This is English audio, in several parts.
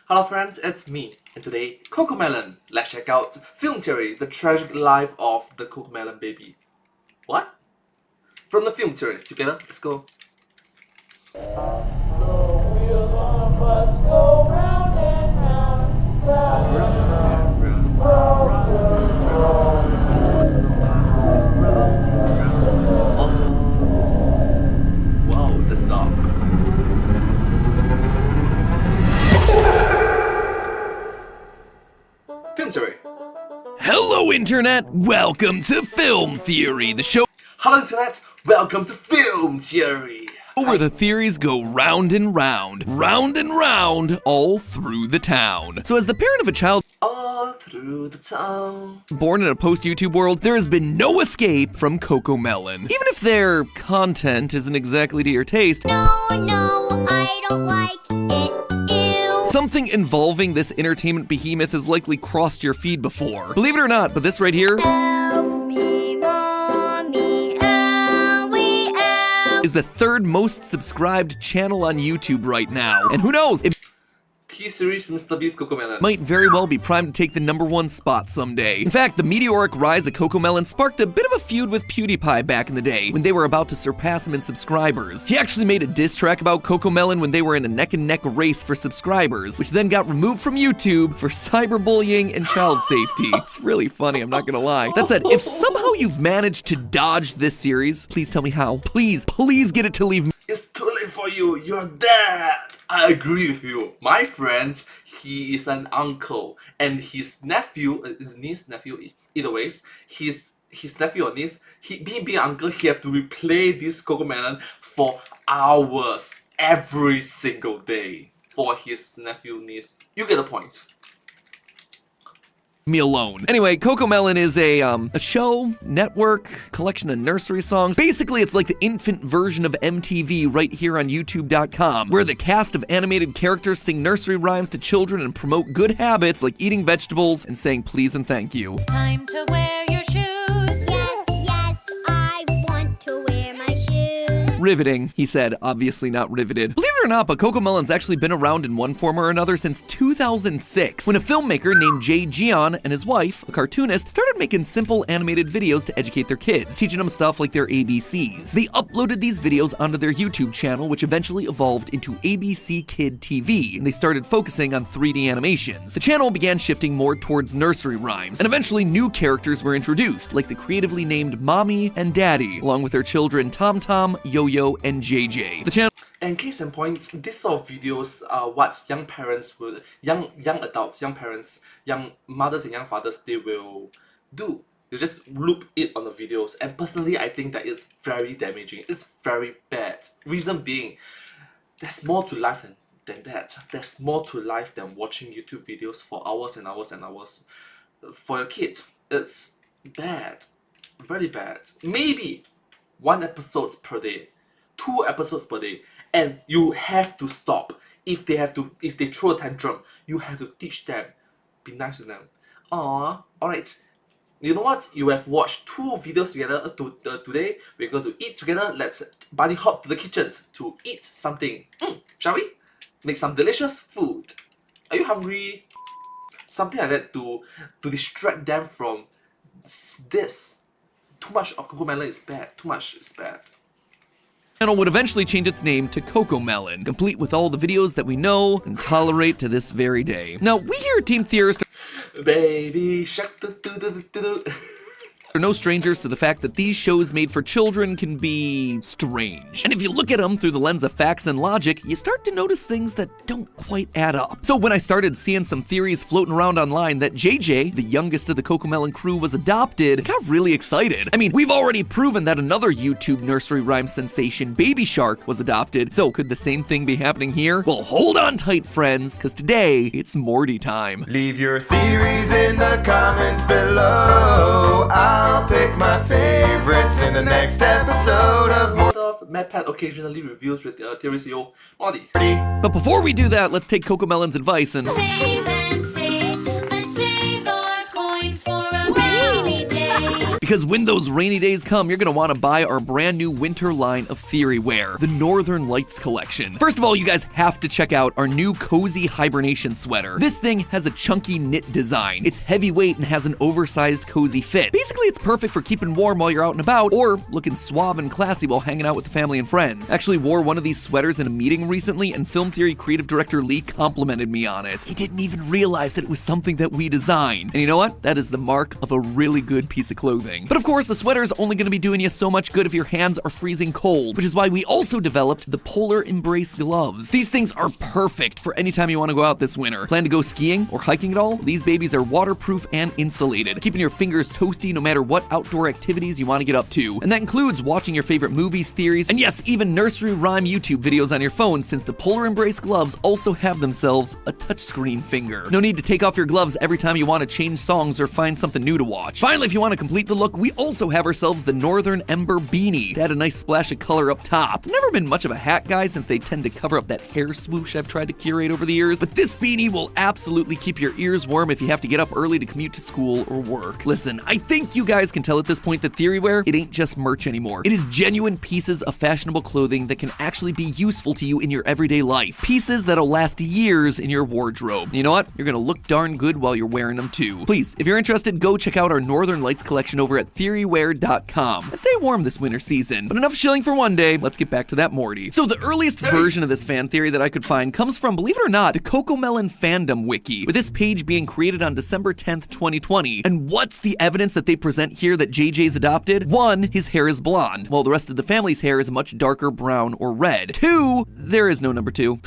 Hello friends, it's me, and today, Cocomelon. Let's check out Film Theory, the tragic life of the Cocomelon baby. What? From the film series, together, let's go. Wow, that's dark. Film Theory. Hello Internet, welcome to Film Theory, the show Hello Internet, welcome to Film Theory. where the theories go round and round, all through the town. So as the parent of a child All through the town. born in a post-YouTube world, there has been no escape from Cocomelon. Even if their content isn't exactly to your taste, No, I don't like it. Ew. something involving this entertainment behemoth has likely crossed your feed before. Believe it or not, but this right here Help me, mommy, owie, is the third most subscribed channel on YouTube right now. And who knows, it T-Series Mr. Beast Cocomelon. might very well be primed to take the #1 spot someday. In fact, the meteoric rise of Cocomelon sparked a bit of a feud with PewDiePie back in the day, when they were about to surpass him in subscribers. He actually made a diss track about Cocomelon when they were in a neck-and-neck race for subscribers, which then got removed from YouTube for cyberbullying and child safety. It's really funny, I'm not gonna lie. That said, if somehow you've managed to dodge this series, please tell me how. Please get it to leave me. It's too late for you, you're dead! I agree with you. My friend, he is an uncle, and his nephew, his niece, nephew, either ways, his nephew or niece, being an uncle, he have to replay this Cocomelon for hours every single day for his nephew, niece. You get the point. Me alone. Anyway, Cocomelon is a show, network, collection of nursery songs. Basically, it's like the infant version of MTV right here on YouTube.com, where the cast of animated characters sing nursery rhymes to children and promote good habits like eating vegetables and saying please and thank you. Time to wear your shoes. Yes, I want to wear my shoes. Riveting, he said, obviously not riveted. Believe it or not, but Cocomelon's actually been around in one form or another since 2006, when a filmmaker named Jay Gian and his wife, a cartoonist, started making simple animated videos to educate their kids, teaching them stuff like their ABCs. They uploaded these videos onto their YouTube channel, which eventually evolved into ABC Kid TV, and they started focusing on 3D animations. The channel began shifting more towards nursery rhymes, and eventually new characters were introduced, like the creatively named Mommy and Daddy, along with their children Tom Tom, Yo-Yo, and JJ. The channel And case in point, this sort of videos are what young parents would, young adults, young parents, young mothers and young fathers, they will do. You just loop it on the videos, and personally I think that is very damaging. It's very bad. Reason being, there's more to life than that. There's more to life than watching YouTube videos for hours and hours and hours. For your kid, it's bad. Very bad. Maybe 1 episode per day, 2 episodes per day, and you have to stop. If they throw a tantrum, you have to teach them. Be nice to them. Alright. You know what? You have watched 2 videos together today. We're going to eat together. Let's buddy hop to the kitchen to eat something. Shall we? Make some delicious food. Are you hungry? Something like that to distract them from this. Too much of Cocomelon is bad. Too much is bad. channel would eventually change its name to Cocomelon, complete with all the videos that we know and tolerate to this very day. Now, we here at Team Theorist Baby shark do do do do do. are no strangers to the fact that these shows made for children can be strange. And if you look at them through the lens of facts and logic, you start to notice things that don't quite add up. So when I started seeing some theories floating around online that JJ, the youngest of the Cocomelon crew, was adopted, I got really excited. I mean, we've already proven that another YouTube nursery rhyme sensation, Baby Shark, was adopted, so could the same thing be happening here? Well, hold on tight, friends, because today, it's Morty time. Leave your theories in the comments below. I'll pick my favorites in the next episode of Morty. MadPat occasionally reviews with Theory CEO Morty. But before we do that, let's take Cocomelon's advice and Save and save our coins for a rainy day. Because when those rainy days come, you're gonna want to buy our brand new winter line of theory wear, the Northern Lights collection. First of all, you guys have to check out our new cozy hibernation sweater. This thing has a chunky knit design. It's heavyweight and has an oversized cozy fit. Basically, it's perfect for keeping warm while you're out and about, or looking suave and classy while hanging out with the family and friends. Actually wore one of these sweaters in a meeting recently, and Film Theory creative director Lee complimented me on it. He didn't even realize that it was something that we designed. And you know what? That is the mark of a really good piece of clothing. But of course, the sweater is only gonna be doing you so much good if your hands are freezing cold, which is why we also developed the Polar Embrace gloves. These things are perfect for any time you want to go out this winter. Plan to go skiing or hiking at all? These babies are waterproof and insulated, keeping your fingers toasty no matter what outdoor activities you want to get up to. And that includes watching your favorite movies, theories, and yes, even nursery rhyme YouTube videos on your phone, since the Polar Embrace gloves also have themselves a touchscreen finger. No need to take off your gloves every time you want to change songs or find something new to watch. Finally, if you want to complete the look, we also have ourselves the Northern Ember beanie to add a nice splash of color up top. Never been much of a hat guy since they tend to cover up that hair swoosh I've tried to curate over the years, but this beanie will absolutely keep your ears warm if you have to get up early to commute to school or work. Listen, I think you guys can tell at this point that theory wear, it ain't just merch anymore. It is genuine pieces of fashionable clothing that can actually be useful to you in your everyday life. Pieces that'll last years in your wardrobe. You know what? You're gonna look darn good while you're wearing them too. Please, if you're interested, go check out our Northern Lights collection over at theorywear.com and stay warm this winter season. But enough shilling for one day, let's get back to that Morty. So the earliest version of this fan theory that I could find comes from, believe it or not, the Cocomelon fandom wiki, with this page being created on December 10th, 2020. And what's the evidence that they present here that JJ's adopted? 1, his hair is blonde, while the rest of the family's hair is a much darker brown or red. 2, there is no number 2.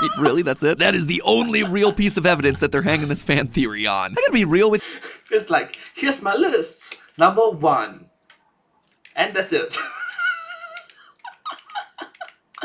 Wait, really? That's it? That is the only real piece of evidence that they're hanging this fan theory on. I gotta be real with... It's like, here's my list. Number 1. And that's it.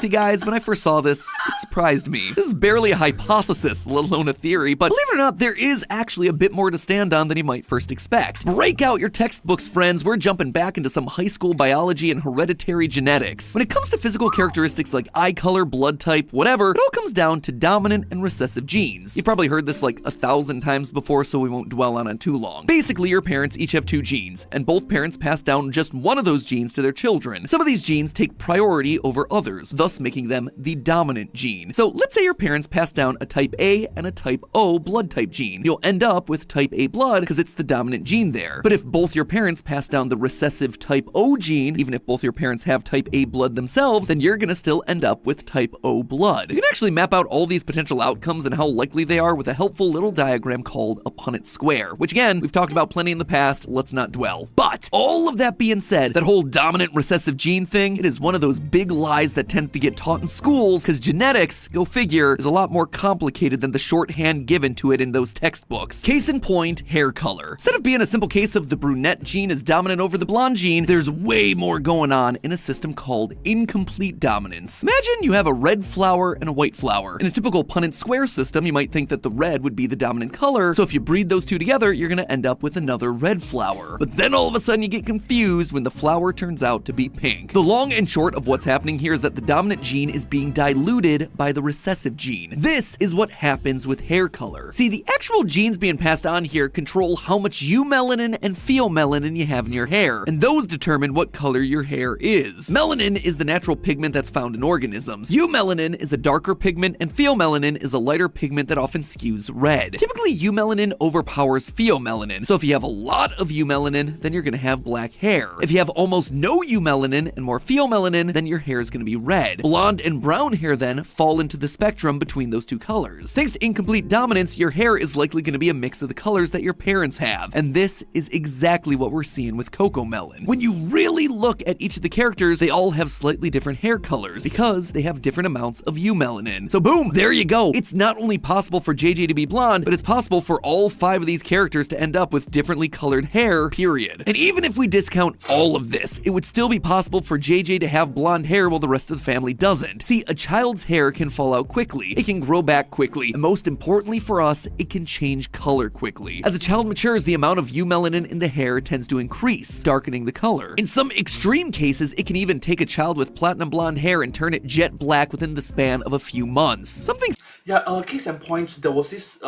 Hey guys, when I first saw this, it surprised me. This is barely a hypothesis, let alone a theory, but believe it or not, there is actually a bit more to stand on than you might first expect. Break out your textbooks, friends. We're jumping back into some high school biology and hereditary genetics. When it comes to physical characteristics like eye color, blood type, whatever, it all comes down to dominant and recessive genes. You've probably heard this like 1,000 times before, so we won't dwell on it too long. Basically, your parents each have 2 genes, and both parents pass down just one of those genes to their children. Some of these genes take priority over others, thus making them the dominant gene. So let's say your parents pass down a type A and a type O blood type gene. You'll end up with type A blood because it's the dominant gene there. But if both your parents pass down the recessive type O gene, even if both your parents have type A blood themselves, then you're gonna still end up with type O blood. You can actually map out all these potential outcomes and how likely they are with a helpful little diagram called a Punnett square, which again, we've talked about plenty in the past, let's not dwell. But all of that being said, that whole dominant recessive gene thing, it is one of those big lies that tends to get taught in schools, because genetics, go figure, is a lot more complicated than the shorthand given to it in those textbooks. Case in point, hair color. Instead of being a simple case of the brunette gene is dominant over the blonde gene, there's way more going on in a system called incomplete dominance. Imagine you have a red flower and a white flower. In a typical Punnett square system, you might think that the red would be the dominant color, so if you breed those two together, you're gonna end up with another red flower. But then all of a sudden you get confused when the flower turns out to be pink. The long and short of what's happening here is that the dominant gene is being diluted by the recessive gene. This is what happens with hair color. See, the actual genes being passed on here control how much eumelanin and pheomelanin you have in your hair, and those determine what color your hair is. Melanin is the natural pigment that's found in organisms. Eumelanin is a darker pigment, and pheomelanin is a lighter pigment that often skews red. Typically, eumelanin overpowers pheomelanin, so if you have a lot of eumelanin, then you're gonna have black hair. If you have almost no eumelanin and more pheomelanin, then your hair is gonna be red. Blonde and brown hair then fall into the spectrum between those two colors. Thanks to incomplete dominance, your hair is likely going to be a mix of the colors that your parents have, and this is exactly what we're seeing with Cocomelon. When you really look at each of the characters, they all have slightly different hair colors because they have different amounts of eumelanin. So boom, there you go. It's not only possible for JJ to be blonde, but it's possible for all 5 of these characters to end up with differently colored hair, period. And even if we discount all of this, it would still be possible for JJ to have blonde hair while the rest of the family doesn't. See, a child's hair can fall out quickly, it can grow back quickly, and most importantly for us, it can change color quickly. As a child matures, the amount of eumelanin in the hair tends to increase, darkening the color. In some extreme cases, it can even take a child with platinum blonde hair and turn it jet black within the span of a few months. Something... Yeah, case in point, there was this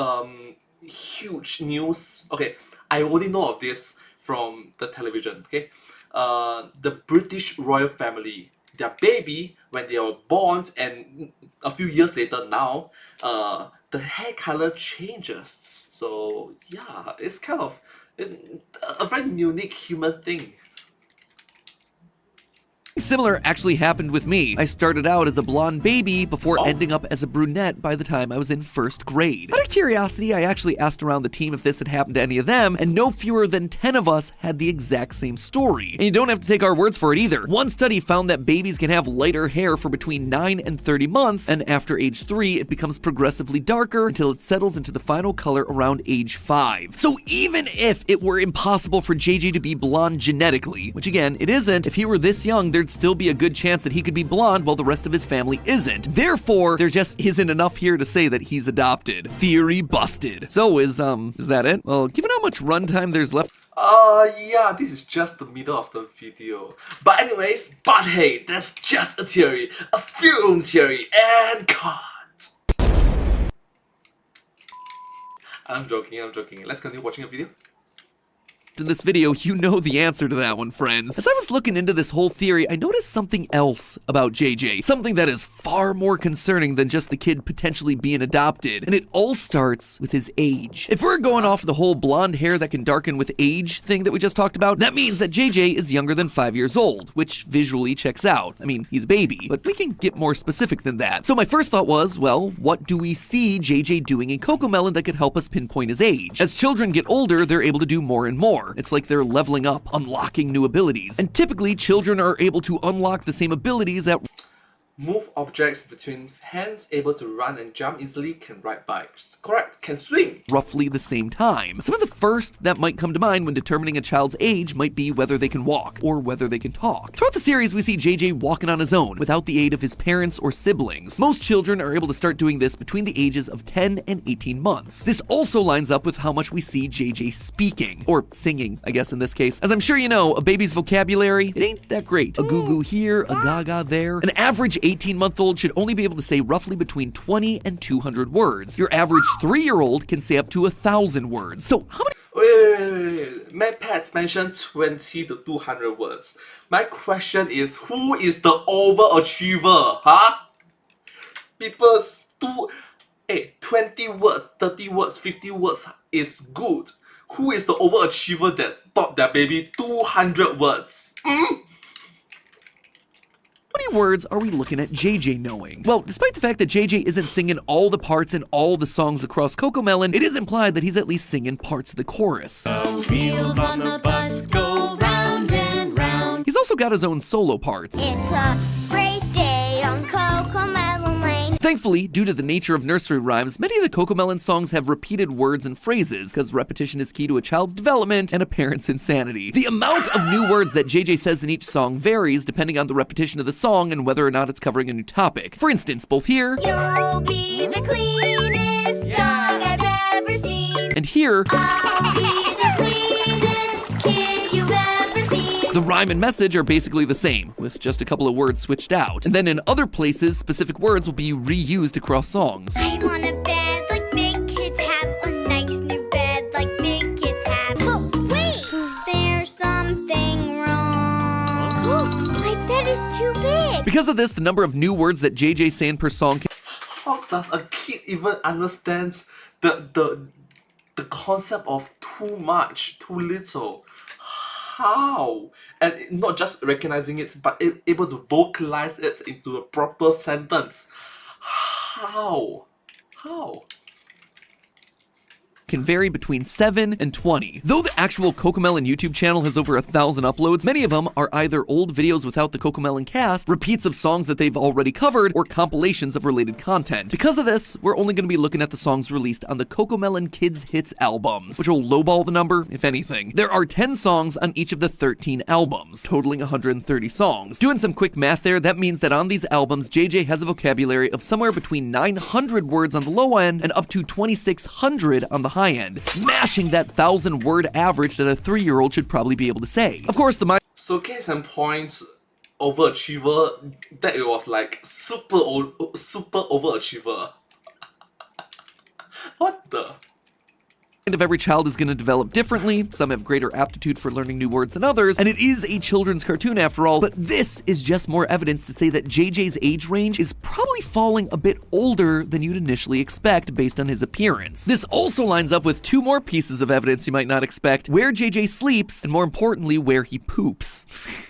huge news. Okay, I only know of this from the television. Okay, the British royal family, their baby when they were born, and a few years later now, the hair color changes. So yeah, it's kind of a very unique human thing. Similar actually happened with me. I started out as a blonde baby before ending up as a brunette by the time I was in first grade. Out of curiosity, I actually asked around the team if this had happened to any of them, and no fewer than 10 of us had the exact same story. And you don't have to take our words for it either. One study found that babies can have lighter hair for between 9 and 30 months, and after age 3, it becomes progressively darker until it settles into the final color around age 5. So even if it were impossible for JJ to be blonde genetically, which again, it isn't, if he were this young, there'd still be a good chance that he could be blonde while the rest of his family isn't. Therefore, there just isn't enough here to say that he's adopted. Theory busted. So is that it? Well, given how much runtime there's left, Yeah, this is just the middle of the video. But anyways, but hey, that's just a theory, a film theory, and cut. I'm joking. Let's continue watching a video. in this video, you know the answer to that one, friends. As I was looking into this whole theory, I noticed something else about JJ, something that is far more concerning than just the kid potentially being adopted, and it all starts with his age. If we're going off the whole blonde hair that can darken with age thing that we just talked about, that means that JJ is younger than 5 years old, which visually checks out. I mean, he's a baby, but we can get more specific than that. So my first thought was, well, what do we see JJ doing in Cocomelon that could help us pinpoint his age? As children get older, they're able to do more and more. It's like they're leveling up, unlocking new abilities. And typically, children are able to unlock the same abilities at Move objects between hands, able to run and jump easily, can ride bikes. Correct, can swim. roughly the same time. Some of the first that might come to mind when determining a child's age might be whether they can walk or whether they can talk. Throughout the series, we see JJ walking on his own without the aid of his parents or siblings. Most children are able to start doing this between the ages of 10 and 18 months. This also lines up with how much we see JJ speaking, or singing, I guess in this case. As I'm sure you know, a baby's vocabulary, it ain't that great. A goo-goo here, a gaga there. An average 18-month-old should only be able to say roughly between 20 and 200 words. Your average 3-year-old can say up to 1,000 words. So how many Wait. My pets mentioned 20 to 200 words. My question is, who is the overachiever, huh? People's 20 words, 30 words, 50 words is good. Who is the overachiever that taught their baby 200 words? How many words are we looking at JJ knowing? Well, despite the fact that JJ isn't singing all the parts in all the songs across Cocomelon, it is implied that he's at least singing parts of the chorus. Wheels on the bus go round and round. He's also got his own solo parts. It's a great day on Cocomelon Lane. Thankfully, due to the nature of nursery rhymes, many of the Cocomelon songs have repeated words and phrases, because repetition is key to a child's development and a parent's insanity. The amount of new words that JJ says in each song varies depending on the repetition of the song and whether or not it's covering a new topic. For instance, both here You'll be the cleanest dog I've ever seen. and here, I'll be the cleanest kid you've ever seen. the rhyme and message are basically the same, with just a couple of words switched out. And then in other places, specific words will be reused across songs. I want a bed like big kids have, a nice new bed like big kids have. Oh, wait! There's something wrong. My bed is too big. Because of this, the number of new words that JJ's saying per song How does a kid even understand the concept of too much, too little? How? And not just recognizing it, but able to vocalize it into a proper sentence. How? can vary between 7 and 20. Though the actual Cocomelon YouTube channel has over 1,000 uploads, many of them are either old videos without the Cocomelon cast, repeats of songs that they've already covered, or compilations of related content. Because of this, we're only going to be looking at the songs released on the Cocomelon Kids Hits albums, which will lowball the number, if anything. There are 10 songs on each of the 13 albums, totaling 130 songs. Doing some quick math there, that means that on these albums, JJ has a vocabulary of somewhere between 900 words on the low end and up to 2,600 on the high end, smashing that 1,000-word average that a 3-year-old should probably be able to say. Of course, So case in point, overachiever, that it was like super overachiever. What the? of every child is going to develop differently. Some have greater aptitude for learning new words than others, and it is a children's cartoon after all, but this is just more evidence to say that JJ's age range is probably falling a bit older than you'd initially expect based on his appearance. This also lines up with two more pieces of evidence you might not expect: where JJ sleeps, and more importantly, where he poops.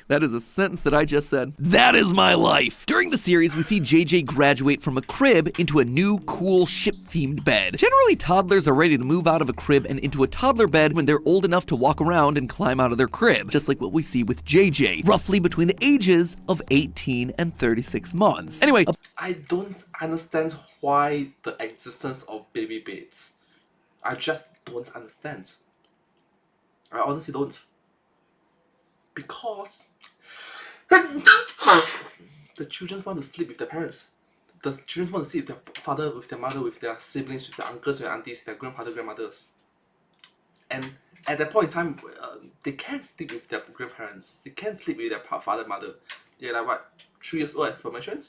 That is a sentence that I just said. That is my life. During the series, we see JJ graduate from a crib into a new, cool, ship-themed bed. Generally, toddlers are ready to move out of a crib and into a toddler bed when they're old enough to walk around and climb out of their crib, just like what we see with JJ, roughly between the ages of 18 and 36 months. Anyway, I don't understand why the existence of baby beds. I just don't understand. I honestly don't. Because the children want to sleep with their parents. The children want to sleep with their father, with their mother, with their siblings, with their uncles, with their aunties, their grandfather, grandmothers. And at that point in time, they can't sleep with their grandparents. They can't sleep with their father, mother. They're like what, 3 years old as per mentioned?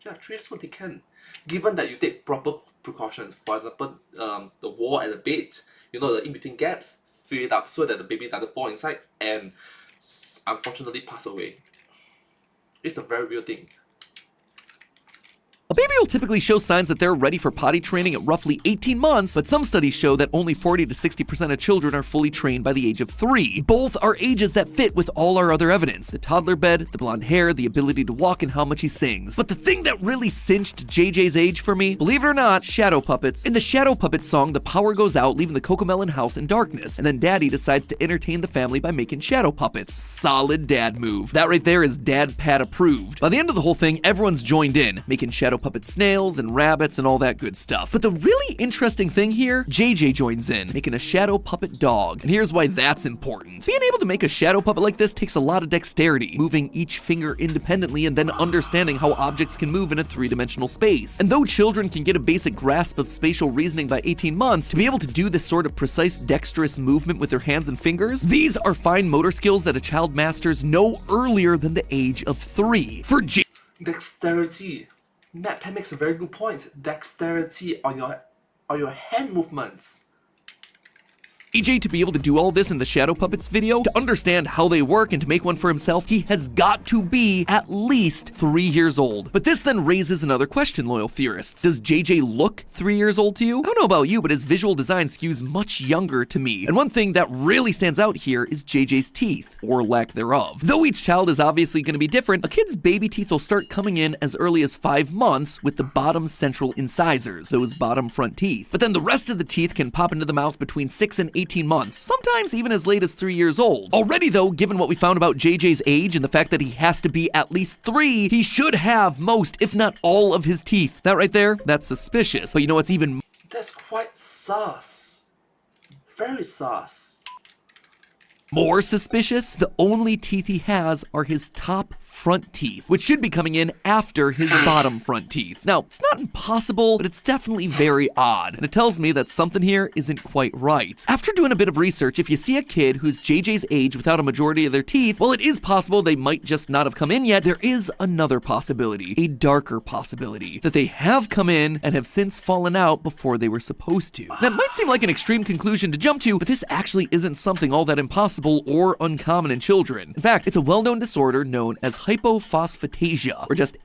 Yeah, 3 years old they can. Given that you take proper precautions, for example, the wall and the bed, you know, the in-between gaps, fill it up so that the baby doesn't fall inside and unfortunately pass away. It's a very real thing. a baby will typically show signs that they're ready for potty training at roughly 18 months, but some studies show that only 40 to 60% of children are fully trained by the age of 3. Both are ages that fit with all our other evidence: the toddler bed, the blonde hair, the ability to walk, and how much he sings. But the thing that really cinched JJ's age for me, believe it or not, shadow puppets. In the shadow puppet song, the power goes out, leaving the Cocomelon house in darkness, and then Daddy decides to entertain the family by making shadow puppets. Solid dad move. That right there is Dad Pat approved. By the end of the whole thing, everyone's joined in, making shadow puppet snails and rabbits and all that good stuff. But the really interesting thing here, JJ joins in, making a shadow puppet dog. And here's why that's important. Being able to make a shadow puppet like this takes a lot of dexterity, moving each finger independently and then understanding how objects can move in a three-dimensional space. And though children can get a basic grasp of spatial reasoning by 18 months, to be able to do this sort of precise, dexterous movement with their hands and fingers, these are fine motor skills that a child masters no earlier than the age of 3. For Dexterity. Matt Penn makes a very good point. Dexterity on your hand movements. JJ to be able to do all this in the Shadow Puppets video, to understand how they work and to make one for himself, he has got to be at least 3 years old. But this then raises another question, loyal theorists. Does JJ look 3 years old to you? I don't know about you, but his visual design skews much younger to me. And one thing that really stands out here is JJ's teeth, or lack thereof. Though each child is obviously going to be different, a kid's baby teeth will start coming in as early as 5 months with the bottom central incisors, those bottom front teeth. But then the rest of the teeth can pop into the mouth between 6 and 18 months, sometimes even as late as 3 years old. Already though, given what we found about JJ's age and the fact that he has to be at least 3, he should have most, if not all, of his teeth. That right there, that's suspicious. But you know what's even That's quite sus. Very sus. more suspicious? The only teeth he has are his top front teeth, which should be coming in after his bottom front teeth. Now, it's not impossible, but it's definitely very odd, and it tells me that something here isn't quite right. After doing a bit of research, if you see a kid who's JJ's age without a majority of their teeth, while it is possible they might just not have come in yet, there is another possibility, a darker possibility, that they have come in and have since fallen out before they were supposed to. That might seem like an extreme conclusion to jump to, but this actually isn't something all that impossible or uncommon in children. In fact, it's a well-known disorder known as hypophosphatasia, or just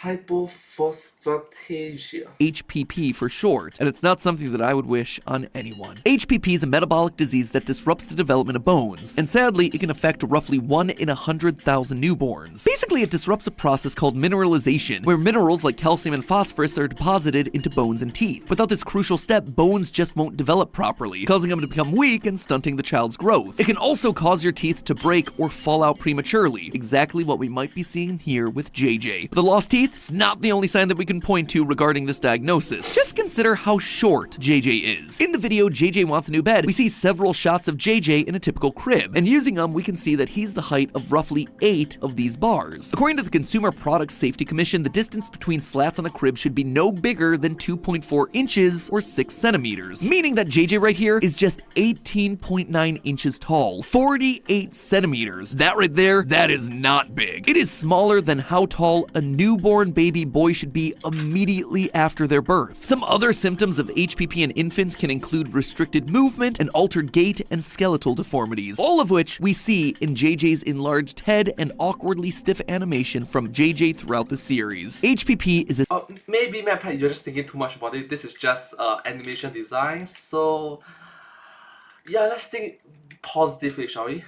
Hypophosphatasia. HPP for short, and it's not something that I would wish on anyone. HPP is a metabolic disease that disrupts the development of bones, and sadly, it can affect roughly 1 in 100,000 newborns. Basically, it disrupts a process called mineralization, where minerals like calcium and phosphorus are deposited into bones and teeth. Without this crucial step, bones just won't develop properly, causing them to become weak and stunting the child's growth. It can also cause your teeth to break or fall out prematurely, exactly what we might be seeing here with JJ. The lost teeth, it's not the only sign that we can point to regarding this diagnosis. Just consider how short JJ is. In the video, JJ Wants a New Bed, we see several shots of JJ in a typical crib, and using them, we can see that he's the height of roughly 8 of these bars. According to the Consumer Product Safety Commission, the distance between slats on a crib should be no bigger than 2.4 inches or 6 centimeters, meaning that JJ right here is just 18.9 inches tall, 48 centimeters. That right there, that is not big. It is smaller than how tall a newborn newborn baby boy should be immediately after their birth. Some other symptoms of HPP in infants can include restricted movement and altered gait and skeletal deformities, all of which we see in JJ's enlarged head and awkwardly stiff animation from JJ throughout the series. HPP is a Maybe Matt, you're just thinking too much about it. This is just animation design, so yeah, let's think positively, shall we?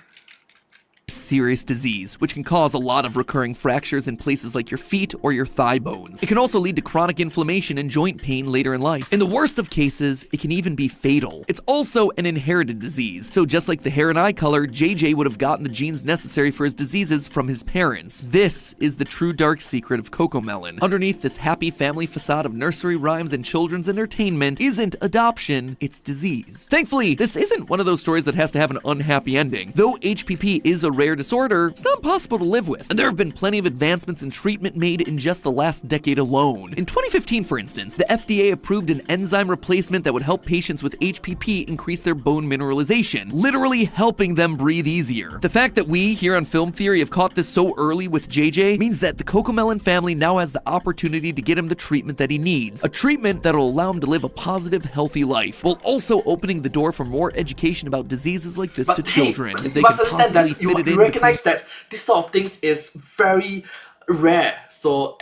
serious disease, which can cause a lot of recurring fractures in places like your feet or your thigh bones. It can also lead to chronic inflammation and joint pain later in life. In the worst of cases, it can even be fatal. It's also an inherited disease, so just like the hair and eye color, JJ would have gotten the genes necessary for his diseases from his parents. This is the true dark secret of Cocomelon. Underneath this happy family facade of nursery rhymes and children's entertainment isn't adoption, it's disease. Thankfully, this isn't one of those stories that has to have an unhappy ending. Though HPP is a rare disorder, it's not impossible to live with, and there have been plenty of advancements in treatment made in just the last decade alone. In 2015, for instance, the FDA approved an enzyme replacement that would help patients with HPP increase their bone mineralization, literally helping them breathe easier. The fact that we here on Film Theory have caught this so early with JJ means that the Cocomelon family now has the opportunity to get him the treatment that he needs, a treatment that'll allow him to live a positive, healthy life, while also opening the door for more education about diseases like this to children. But If they you must can understand possibly that fit it you in recognize that this sort of things is very rare. So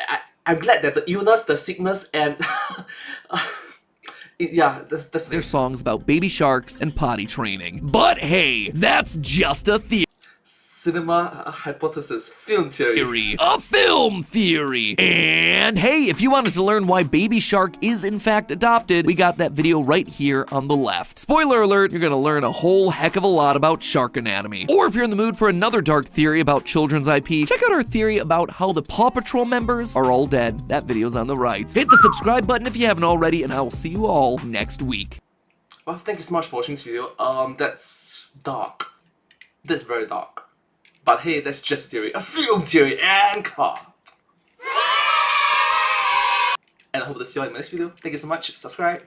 I'm glad that the illness, the sickness, and yeah, that's their songs about baby sharks and potty training. But hey, that's just a cinema hypothesis, film theory. a film theory. And hey, if you wanted to learn why Baby Shark is in fact adopted, we got that video right here on the left. Spoiler alert, you're gonna learn a whole heck of a lot about shark anatomy. Or if you're in the mood for another dark theory about children's IP, check out our theory about how the Paw Patrol members are all dead. That video's on the right. Hit the subscribe button if you haven't already, and I will see you all next week. Well, thank you so much for watching this video. That's dark. That's very dark. But hey, that's just theory. A film theory and cut. And I hope to see you all in the next video. Thank you so much. Subscribe.